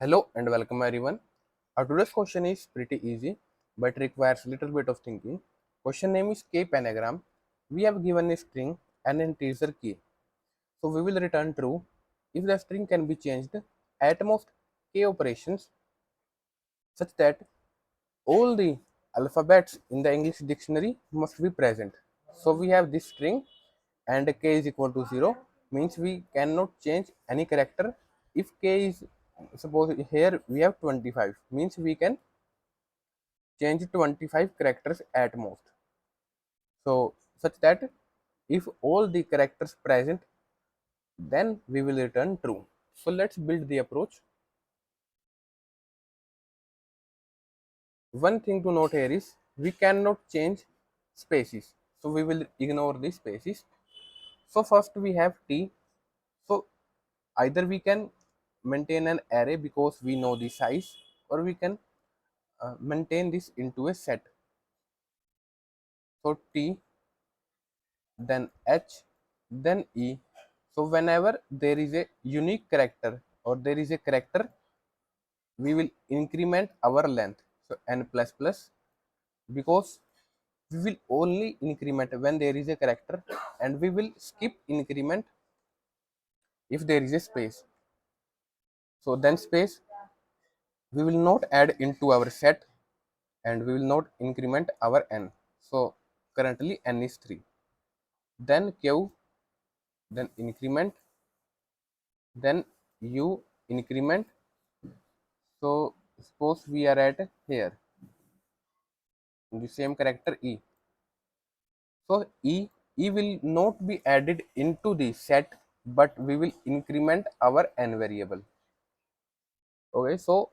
Hello and welcome everyone. Our today's question is pretty easy but requires little bit of thinking. Question name is K-Panagram. We have given a string and an integer key. So we will return true if the string can be changed at most k operations such that all the alphabets in the English dictionary must be present. So we have this string and k is equal to 0 means we cannot change any character. If k is, suppose here we have 25 means we can change 25 characters at most. So such that if all the characters present, then we will return true. So let's build the approach. One thing to note here is we cannot change spaces, so we will ignore the spaces. So first we have t. So either we can maintain an array because we know the size, or we can maintain this into a set. So t, then h, then e. So whenever there is a unique character or there is a character, we will increment our length. So n plus plus, because we will only increment when there is a character, and we will skip increment if there is a space. So then space we will not add into our set, and we will not increment our n. So currently n is 3. Then q, then increment, then u increment. So suppose we are at here the same character e. So e will not be added into the set, but we will increment our n variable. Okay, so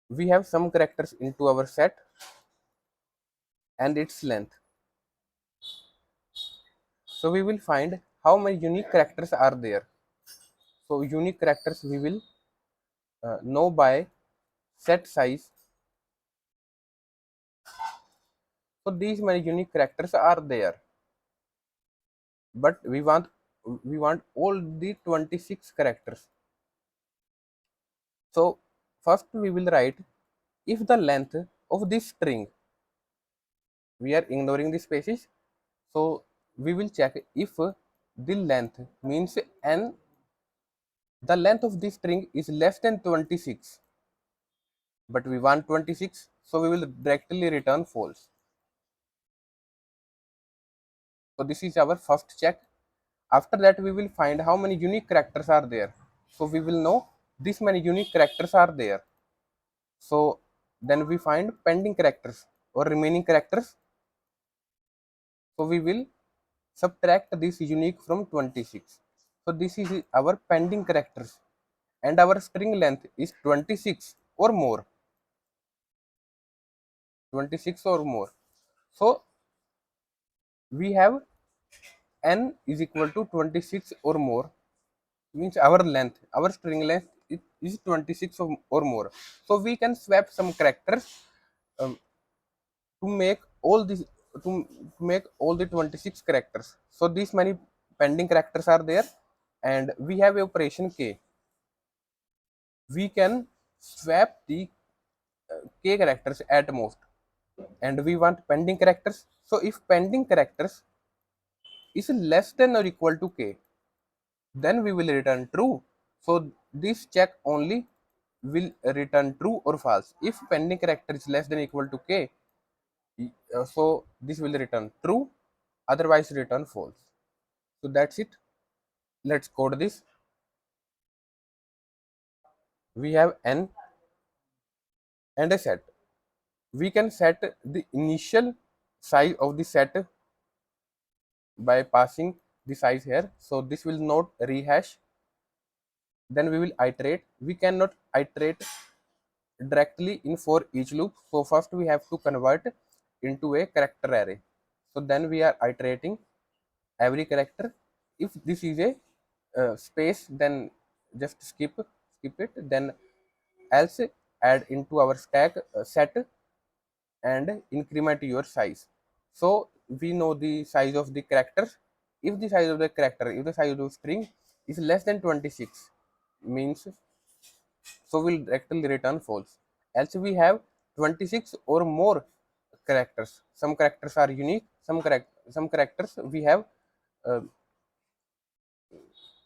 we have some characters into our set and its length. So we will find how many unique characters are there. So unique characters we will know by set size. So these many unique characters are there, but we want all the 26 characters. So first we will write if the length of this string, we are ignoring the spaces, so we will check if the length means n, the length of this string is less than 26, but we want 26, so we will directly return false. So this is our first check. After that we will find how many unique characters are there. So we will know this many unique characters are there. So then we find pending characters or remaining characters. So we will subtract this unique from 26. So this is our pending characters, and our string length is 26 or more. 26 or more. So we have n is equal to 26 or more, means our length, our string length is 26 or more. So we can swap some characters um, to make all these, to make all the 26 characters. So these many pending characters are there, and we have a operation k. We can swap the k characters at most, and we want pending characters. So if pending characters is less than or equal to k, then we will return true. So this check only will return true or false. If pending character is less than or equal to k, so this will return true, otherwise return false. So that's it. Let's code this. We have n and a set. We can set the initial size of the set by passing the size here. So this will not rehash. Then we will iterate. We cannot iterate directly in for each loop. So first we have to convert into a character array. So then we are iterating every character. If this is a space, then just skip it. Then else add into our stack set and increment your size. So we know the size of the characters. If the size of the character, if the size of the string is less than 26, means so we'll directly return false. Else we have 26 or more characters. Some characters are unique, some characters we have uh,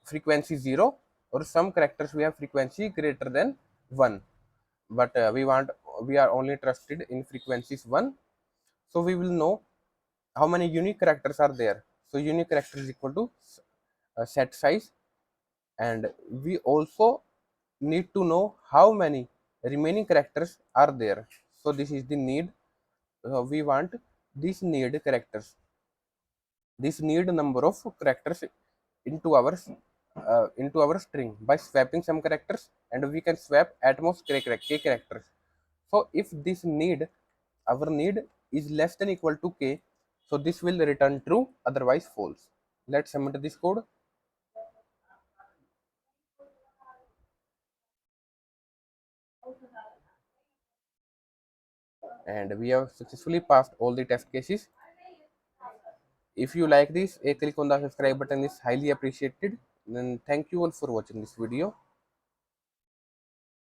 frequency 0, or some characters we have frequency greater than 1, but we are only interested in frequencies 1. So we will know how many unique characters are there. So unique character is equal to set size, and we also need to know how many remaining characters are there. So this is the need. We want these need characters, this need number of characters into our string by swapping some characters, and we can swap at most k characters. So if this need, our need is less than equal to k, so this will return true, otherwise false. Let's submit this code. And we have successfully passed all the test cases. If you like this, a click on the subscribe button is highly appreciated. Then thank you all for watching this video.